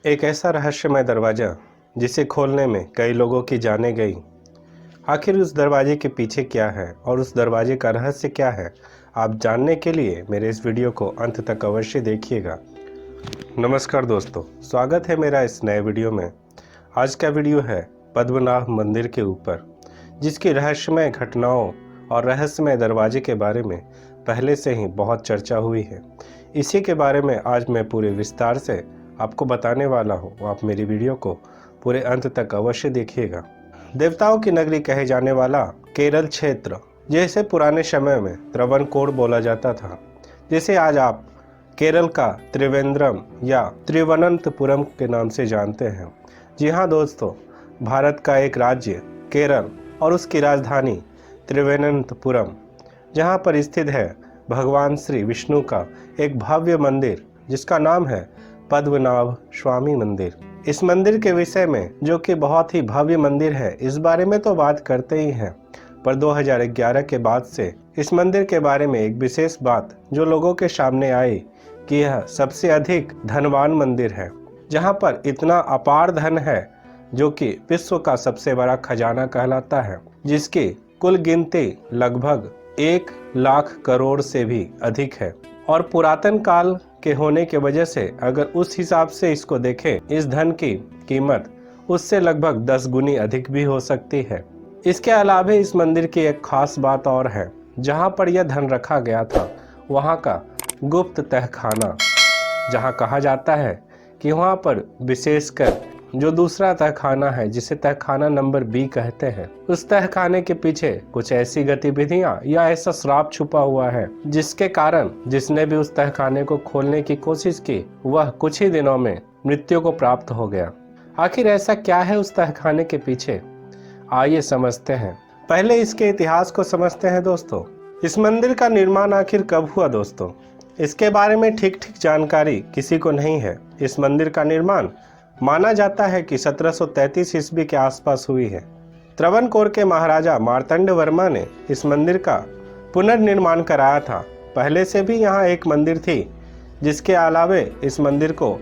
एक ऐसा रहस्यमय दरवाज़ा जिसे खोलने में कई लोगों की जानें गई। आखिर उस दरवाजे के पीछे क्या है और उस दरवाजे का रहस्य क्या है, आप जानने के लिए मेरे इस वीडियो को अंत तक अवश्य देखिएगा। नमस्कार दोस्तों, स्वागत है मेरा इस नए वीडियो में। आज का वीडियो है पद्मनाभ मंदिर के ऊपर, जिसकी रहस्यमय घटनाओं और रहस्यमय दरवाजे के बारे में पहले से ही बहुत चर्चा हुई है। इसी के बारे में आज मैं पूरे विस्तार से आपको बताने वाला हूँ। आप मेरी वीडियो को पूरे अंत तक अवश्य देखिएगा। देवताओं की नगरी कहे जाने वाला केरल क्षेत्र, जैसे पुराने समय में त्रावणकोर बोला जाता था, जिसे आज आप केरल का त्रिवेंद्रम या तिरुवनंतपुरम के नाम से जानते हैं। जी हाँ दोस्तों, भारत का एक राज्य केरल और उसकी राजधानी तिरुवनंतपुरम, जहाँ पर स्थित है भगवान श्री विष्णु का एक भव्य मंदिर जिसका नाम है पद्मनाभ स्वामी मंदिर। इस मंदिर के विषय में, जो कि बहुत ही भव्य मंदिर है, इस बारे में तो बात करते ही हैं, पर 2011 के बाद से इस मंदिर के बारे में एक विशेष बात जो लोगों के सामने आई कि यह सबसे अधिक धनवान मंदिर है, जहां पर इतना अपार धन है जो कि विश्व का सबसे बड़ा खजाना कहलाता है, जिसकी कुल गिनती लगभग 1 लाख करोड़ से भी अधिक है। और पुरातन काल के होने के वजह से अगर उस हिसाब से इसको देखें, इस धन की कीमत उससे लगभग 10 गुनी अधिक भी हो सकती है। इसके अलावा इस मंदिर की एक खास बात और है, जहां पर यह धन रखा गया था वहां का गुप्त तहखाना, जहां कहा जाता है कि वहां पर विशेषकर जो दूसरा तहखाना है, जिसे तहखाना नंबर B कहते हैं, उस तहखाने के पीछे कुछ ऐसी गतिविधियां या ऐसा श्राप छुपा हुआ है, जिसके कारण जिसने भी उस तहखाने को खोलने की कोशिश की वह कुछ ही दिनों में मृत्यु को प्राप्त हो गया। आखिर ऐसा क्या है उस तहखाने के पीछे, आइए समझते हैं। पहले इसके इतिहास को समझते हैं दोस्तों। इस मंदिर का निर्माण आखिर कब हुआ दोस्तों, इसके बारे में ठीक जानकारी किसी को नहीं है। इस मंदिर का निर्माण माना जाता है कि 1733 ईस्वी के आसपास हुई है। त्रावणकोर के महाराजा मार्तंड वर्मा ने इस मंदिर का पुनर्निर्माण कराया था। पहले से भी यहाँ एक मंदिर थी, जिसके अलावे इस मंदिर को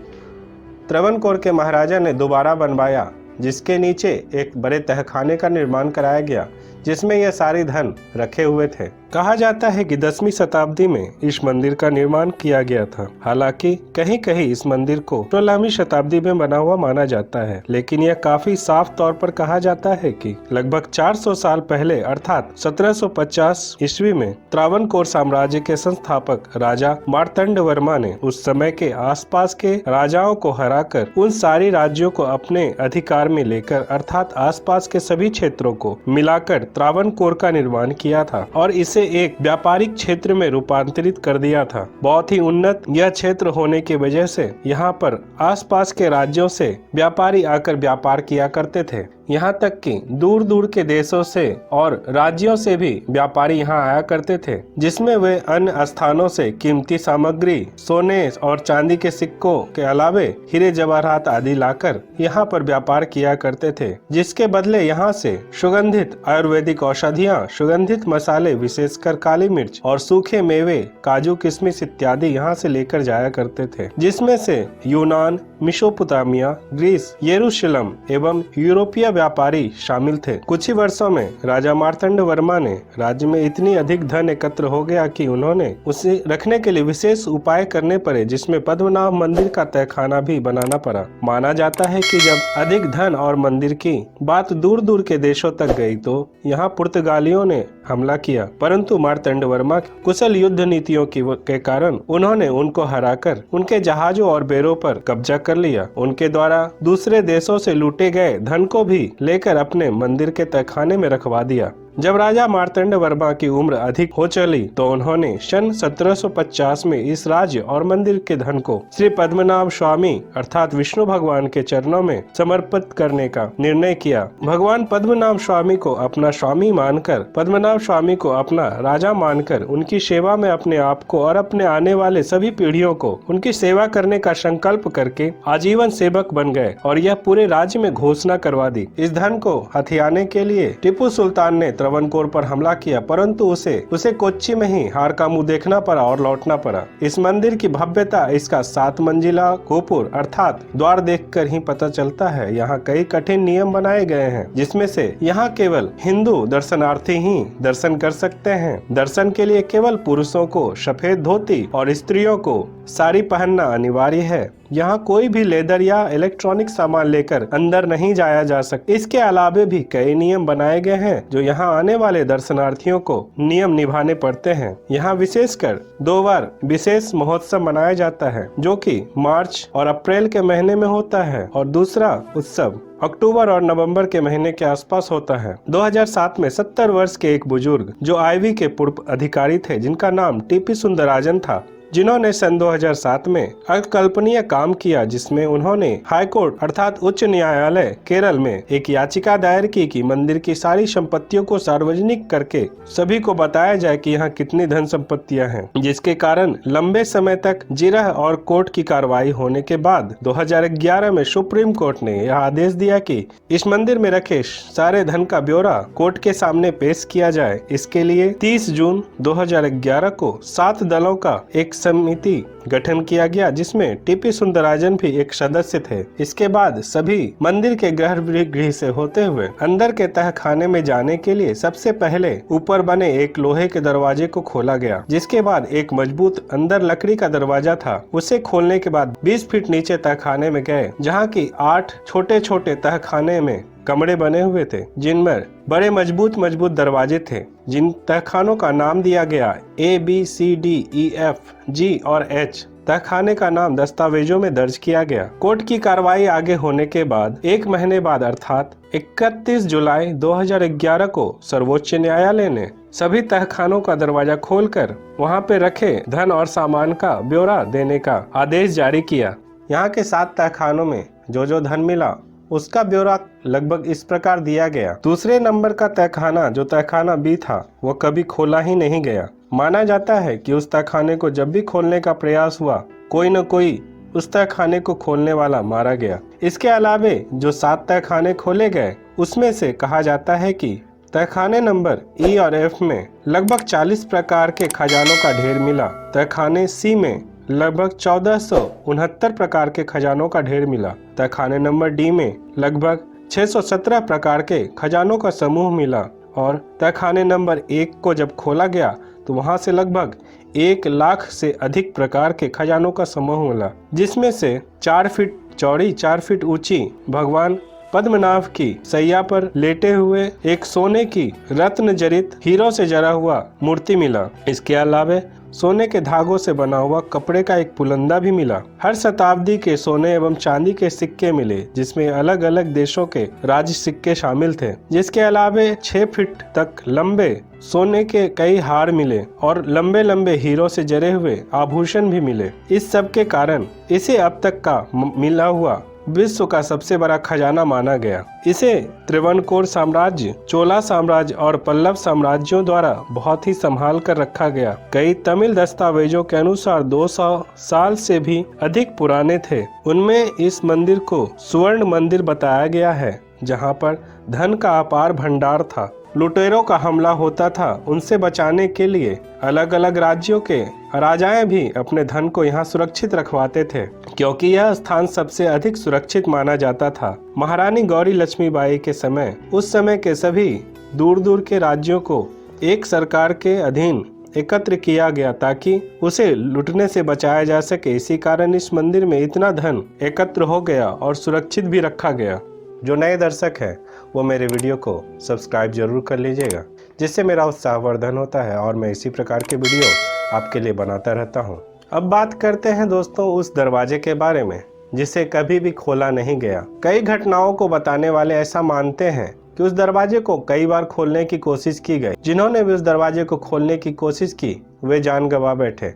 त्रावणकोर के महाराजा ने दोबारा बनवाया, जिसके नीचे एक बड़े तहखाने का निर्माण कराया गया, जिसमें यह सारी धन रखे हुए थे। कहा जाता है कि 10वीं शताब्दी में इस मंदिर का निर्माण किया गया था। हालांकि कहीं कहीं इस मंदिर को 16वीं शताब्दी में बना हुआ माना जाता है, लेकिन यह काफी साफ तौर पर कहा जाता है कि लगभग 400 साल पहले अर्थात 1750 ईस्वी में त्रावणकोर साम्राज्य के संस्थापक राजा मार्तंड वर्मा ने उस समय के आसपास के राजाओं को हराकर उन सारी राज्यों को अपने अधिकार में लेकर, अर्थात आसपास के सभी क्षेत्रों को मिलाकर त्रावणकोर का निर्माण किया था और इसे एक व्यापारिक क्षेत्र में रूपांतरित कर दिया था। बहुत ही उन्नत यह क्षेत्र होने की वजह से यहाँ पर आसपास के राज्यों से व्यापारी आकर व्यापार किया करते थे। यहाँ तक कि दूर दूर के देशों से और राज्यों से भी व्यापारी यहाँ आया करते थे, जिसमें वे अन्य स्थानों से कीमती सामग्री, सोने और चांदी के सिक्कों के अलावे हीरे जवाहरात आदि लाकर यहाँ पर व्यापार किया करते थे, जिसके बदले यहाँ से सुगंधित आयुर्वेदिक औषधियाँ, सुगंधित मसाले, विशेषकर काली मिर्च और सूखे मेवे, काजू, किशमिश इत्यादि यहाँ से लेकर जाया करते थे, जिसमें से यूनान, मेसोपोटामिया, ग्रीस, यरूशलेम एवं यूरोपीय व्यापारी शामिल थे। कुछ ही वर्षों में राजा मार्तंड वर्मा ने राज्य में इतनी अधिक धन एकत्र हो गया कि उन्होंने उसे रखने के लिए विशेष उपाय करने पड़े, जिसमें पद्मनाभ मंदिर का तहखाना भी बनाना पड़ा। माना जाता है कि जब अधिक धन और मंदिर की बात दूर दूर के देशों तक गई तो यहाँ पुर्तगालियों ने हमला किया, परंतु मार्तंड वर्मा कुशल युद्ध नीतियों के कारण उन्होंने उनको हराकर उनके जहाजों और बेड़ों पर कब्जा कर लिया। उनके द्वारा दूसरे देशों से लूटे गए धन को भी लेकर अपने मंदिर के तहखाने में रखवा दिया। जब राजा मार्तंड वर्मा की उम्र अधिक हो चली तो उन्होंने सन 1750 में इस राज्य और मंदिर के धन को श्री पद्मनाभ स्वामी अर्थात विष्णु भगवान के चरणों में समर्पित करने का निर्णय किया। भगवान पद्मनाभ स्वामी को अपना स्वामी मानकर पद्मनाभ स्वामी को अपना राजा मानकर उनकी सेवा में अपने आप को और अपने आने वाले सभी पीढ़ियों को उनकी सेवा करने का संकल्प करके आजीवन सेवक बन गए और यह पूरे राज्य में घोषणा करवा दी। इस धन को हथियाने के लिए टीपू सुल्तान ने त्रावणकोर पर हमला किया, परंतु उसे कोच्चि में ही हार का मुंह देखना पड़ा और लौटना पड़ा। इस मंदिर की भव्यता इसका 7 मंजिला गोपुर अर्थात द्वार देखकर ही पता चलता है। यहाँ कई कठिन नियम बनाए गए हैं, जिसमें से यहाँ केवल हिंदू दर्शनार्थी ही दर्शन कर सकते हैं। दर्शन के लिए केवल पुरुषों को सफेद धोती और स्त्रियों को साड़ी पहनना अनिवार्य है। यहाँ कोई भी लेदर या इलेक्ट्रॉनिक सामान लेकर अंदर नहीं जाया जा सकता। इसके अलावा भी कई नियम बनाए गए हैं जो यहाँ आने वाले दर्शनार्थियों को नियम निभाने पड़ते हैं। यहाँ विशेषकर 2 बार विशेष महोत्सव मनाया जाता है, जो कि मार्च और अप्रैल के महीने में होता है और दूसरा उत्सव अक्टूबर और नवंबर के महीने के आसपास होता है। 2007 में 70 वर्ष के एक बुजुर्ग जो आईवी के पूर्व अधिकारी थे, जिनका नाम टीपी सुंदरराजन था, जिन्होंने सन 2007 में अकल्पनीय काम किया, जिसमें उन्होंने हाईकोर्ट अर्थात उच्च न्यायालय केरल में एक याचिका दायर की कि मंदिर की सारी संपत्तियों को सार्वजनिक करके सभी को बताया जाए कि यहाँ कितनी धन संपत्तियां हैं, जिसके कारण लंबे समय तक जिरह और कोर्ट की कार्रवाई होने के बाद 2011 में सुप्रीम कोर्ट ने यह आदेश दिया कि इस मंदिर में रखे सारे धन का ब्यौरा कोर्ट के सामने पेश किया जाए। इसके लिए 30 जून 2011 को 7 दलों का एक समिति गठन किया गया, जिसमें टीपी सुंदरराजन भी एक सदस्य थे। इसके बाद सभी मंदिर के गर्भगृह से होते हुए अंदर के तहखाने में जाने के लिए सबसे पहले ऊपर बने एक लोहे के दरवाजे को खोला गया, जिसके बाद एक मजबूत अंदर लकड़ी का दरवाजा था। उसे खोलने के बाद 20 फीट नीचे तहखाने में गए, जहाँ की 8 छोटे छोटे तहखाने में कमरे बने हुए थे, जिनमें बड़े मजबूत दरवाजे थे, जिन तहखानों का नाम दिया गया ABCDEFG और H। तहखाने का नाम दस्तावेजों में दर्ज किया गया। कोर्ट की कार्रवाई आगे होने के बाद 1 महीने बाद अर्थात 31 जुलाई 2011 को सर्वोच्च न्यायालय ने सभी तहखानों का दरवाजा खोलकर वहां पे रखे धन और सामान का ब्यौरा देने का आदेश जारी किया। यहाँ के 7 तहखानों में जो धन मिला उसका ब्यौरा लगभग इस प्रकार दिया गया। दूसरे नंबर का तहखाना जो तहखाना B था, वो कभी खोला ही नहीं गया। माना जाता है कि उस तहखाने को जब भी खोलने का प्रयास हुआ, कोई न कोई उस तहखाने को खोलने वाला मारा गया। इसके अलावा जो 7 तहखाने खोले गए, उसमें से कहा जाता है कि तहखाने नंबर E और F में लगभग 40 प्रकार के खजानों का ढेर मिला। तहखाने C में लगभग 1469 प्रकार के खजानों का ढेर मिला। तहखाने नंबर D में लगभग 617 प्रकार के खजानों का समूह मिला और तहखाने नंबर 1 को जब खोला गया तो वहां से लगभग 1 लाख से अधिक प्रकार के खजानों का समूह मिला, जिसमें से 4 फीट चौड़ी 4 फीट ऊंची भगवान पद्मनाभ की सैया पर लेटे हुए एक सोने की रत्न जड़ित हीरो से जड़ा हुआ मूर्ति मिला। इसके अलावा सोने के धागों से बना हुआ कपड़े का एक पुलंदा भी मिला। हर शताब्दी के सोने एवं चांदी के सिक्के मिले, जिसमें अलग अलग देशों के राज्य सिक्के शामिल थे। जिसके अलावा 6 फीट तक लंबे सोने के कई हार मिले और लंबे लंबे हीरो से जड़े हुए आभूषण भी मिले। इस सब के कारण इसे अब तक का मिला हुआ विश्व का सबसे बड़ा खजाना माना गया। इसे त्रावणकोर साम्राज्य, चोला साम्राज्य और पल्लव साम्राज्यों द्वारा बहुत ही संभाल कर रखा गया। कई तमिल दस्तावेजों के अनुसार 200 साल से भी अधिक पुराने थे। उनमें इस मंदिर को स्वर्ण मंदिर बताया गया है, जहां पर धन का अपार भंडार था। लुटेरों का हमला होता था, उनसे बचाने के लिए अलग अलग राज्यों के राजाएं भी अपने धन को यहाँ सुरक्षित रखवाते थे, क्योंकि यह स्थान सबसे अधिक सुरक्षित माना जाता था। महारानी गौरी लक्ष्मीबाई के समय उस समय के सभी दूर दूर के राज्यों को एक सरकार के अधीन एकत्र किया गया ताकि उसे लुटने से बचाया जा सके। इसी कारण इस मंदिर में इतना धन एकत्र हो गया और सुरक्षित भी रखा गया। जो नए दर्शक हैं वो मेरे वीडियो को सब्सक्राइब जरूर कर लीजिएगा, जिससे मेरा उत्साहवर्धन होता है और मैं इसी प्रकार के वीडियो आपके लिए बनाता रहता हूँ। अब बात करते हैं दोस्तों उस दरवाजे के बारे में जिसे कभी भी खोला नहीं गया। कई घटनाओं को बताने वाले ऐसा मानते हैं कि उस दरवाजे को कई बार खोलने की कोशिश की गई। जिन्होंने भी उस दरवाजे को खोलने की कोशिश की वे जान गंवा बैठे।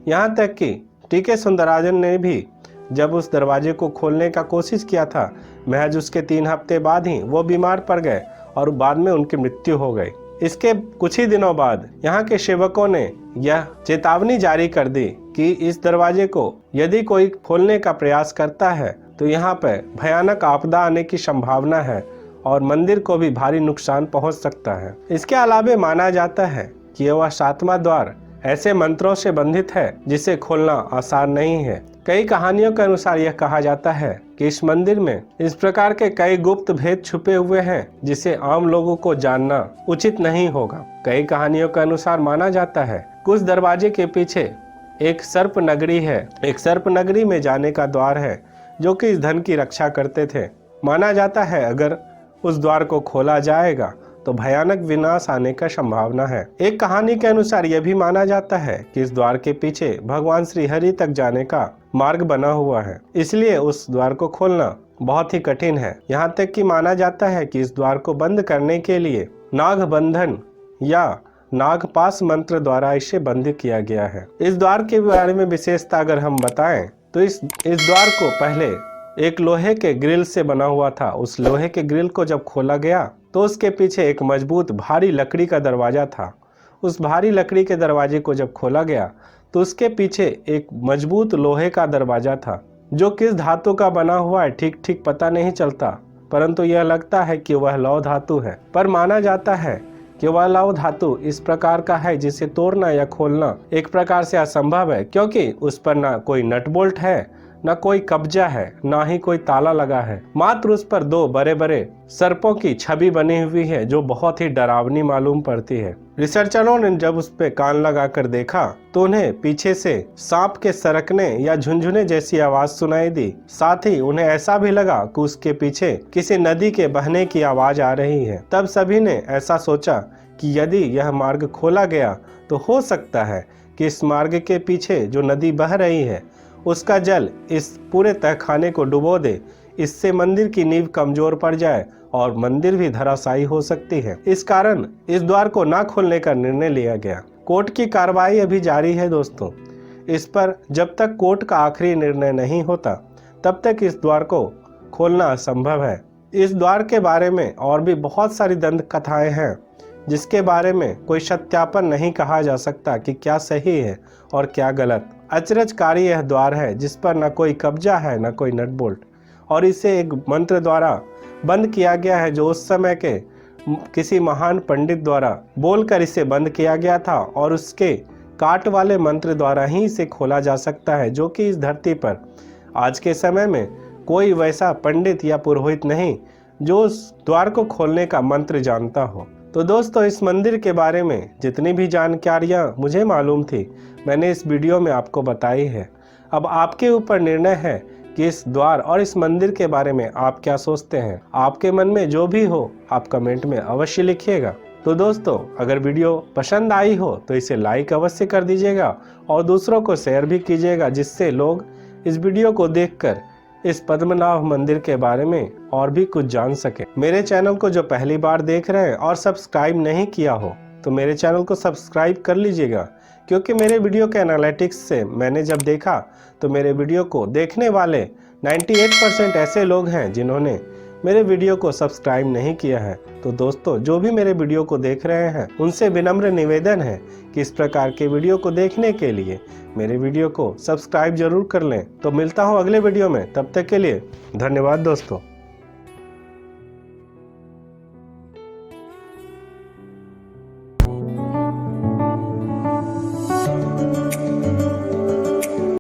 यहाँ तक कि टीके सुंदरराजन ने भी जब उस दरवाजे को खोलने का कोशिश किया था, महज उसके 3 हफ्ते बाद ही वो बीमार पड़ गए और बाद में उनकी मृत्यु हो गई। इसके कुछ ही दिनों बाद यहाँ के सेवकों ने यह चेतावनी जारी कर दी कि इस दरवाजे को यदि कोई खोलने का प्रयास करता है तो यहाँ पर भयानक आपदा आने की संभावना है और मंदिर को भी भारी नुकसान पहुंच सकता है। इसके अलावा माना जाता है कि वह 7वां द्वार ऐसे मंत्रों से बंधित है जिसे खोलना आसान नहीं है। कई कहानियों के अनुसार यह कहा जाता है कि इस मंदिर में इस प्रकार के कई गुप्त भेद छुपे हुए हैं जिसे आम लोगों को जानना उचित नहीं होगा। कई कहानियों के अनुसार माना जाता है कुछ दरवाजे के पीछे एक सर्प नगरी है। एक सर्प नगरी में जाने का द्वार है जो कि इस धन की रक्षा करते थे। माना जाता है अगर उस द्वार को खोला जाएगा तो भयानक विनाश आने का संभावना है। एक कहानी के अनुसार यह भी माना जाता है कि इस द्वार के पीछे भगवान श्री हरि तक जाने का मार्ग बना हुआ है, इसलिए उस द्वार को खोलना बहुत ही कठिन है। यहाँ तक कि माना जाता है कि इस द्वार को बंद करने के लिए नागबंधन या नागपाश मंत्र द्वारा इसे बंद किया गया है। इस द्वार के बारे में विशेषता अगर हम बताएं तो इस द्वार को पहले एक लोहे के ग्रिल से बना हुआ था। उस लोहे के ग्रिल को जब खोला गया तो उसके पीछे एक मजबूत भारी लकड़ी का दरवाजा था। उस भारी लकड़ी के दरवाजे को जब खोला गया तो उसके पीछे एक मजबूत लोहे का दरवाजा था जो किस धातु का बना हुआ है ठीक पता नहीं चलता, परंतु यह लगता है कि वह लौह धातु है। पर माना जाता है कि वह लौह धातु इस प्रकार का है जिसे तोड़ना या खोलना एक प्रकार से असंभव है, क्योंकि उस पर ना कोई नट बोल्ट है, न कोई कब्जा है, ना ही कोई ताला लगा है। मात्र उस पर 2 बड़े बड़े सर्पों की छवि बनी हुई है जो बहुत ही डरावनी मालूम पड़ती है। रिसर्चरों ने जब उस पे कान लगाकर देखा तो उन्हें पीछे से सांप के सरकने या झुनझुने जैसी आवाज सुनाई दी। साथ ही उन्हें ऐसा भी लगा कि उसके पीछे किसी नदी के बहने की आवाज आ रही है। तब सभी ने ऐसा सोचा कि यदि यह मार्ग खोला गया तो हो सकता है कि इस मार्ग के पीछे जो नदी बह रही है उसका जल इस पूरे तहखाने को डुबो दे। इससे मंदिर की नींव कमजोर पड़ जाए और मंदिर भी धराशायी हो सकती है। इस कारण इस द्वार को ना खोलने का निर्णय लिया गया। कोर्ट की कार्रवाई अभी जारी है दोस्तों। इस पर जब तक कोर्ट का आखिरी निर्णय नहीं होता तब तक इस द्वार को खोलना असंभव है। इस द्वार के बारे में और भी बहुत सारी दंत कथाएं हैं जिसके बारे में कोई सत्यापन नहीं कहा जा सकता कि क्या सही है और क्या गलत। अचरजकारी यह द्वार है जिस पर न कोई कब्जा है न कोई नट बोल्ट, और इसे एक मंत्र द्वारा बंद किया गया है जो उस समय के किसी महान पंडित द्वारा बोलकर इसे बंद किया गया था, और उसके काट वाले मंत्र द्वारा ही इसे खोला जा सकता है, जो कि इस धरती पर आज के समय में कोई वैसा पंडित या पुरोहित नहीं जो उस द्वार को खोलने का मंत्र जानता हो। तो दोस्तों, इस मंदिर के बारे में जितनी भी जानकारियाँ मुझे मालूम थी मैंने इस वीडियो में आपको बताई है। अब आपके ऊपर निर्णय है कि इस द्वार और इस मंदिर के बारे में आप क्या सोचते हैं। आपके मन में जो भी हो आप कमेंट में अवश्य लिखिएगा। तो दोस्तों, अगर वीडियो पसंद आई हो तो इसे लाइक अवश्य कर दीजिएगा और दूसरों को शेयर भी कीजिएगा, जिससे लोग इस वीडियो को देखकर इस पद्मनाभ मंदिर के बारे में और भी कुछ जान सके। मेरे चैनल को जो पहली बार देख रहे हैं और सब्सक्राइब नहीं किया हो तो मेरे चैनल को सब्सक्राइब कर लीजिएगा, क्योंकि मेरे वीडियो के एनालिटिक्स से मैंने जब देखा तो मेरे वीडियो को देखने वाले 98% ऐसे लोग हैं जिन्होंने मेरे वीडियो को सब्सक्राइब नहीं किया है। तो दोस्तों, जो भी मेरे वीडियो को देख रहे हैं उनसे विनम्र निवेदन है कि इस प्रकार के वीडियो को देखने के लिए मेरे वीडियो को सब्सक्राइब जरूर कर लें। तो मिलता हूँ अगले वीडियो में, तब तक के लिए धन्यवाद दोस्तों।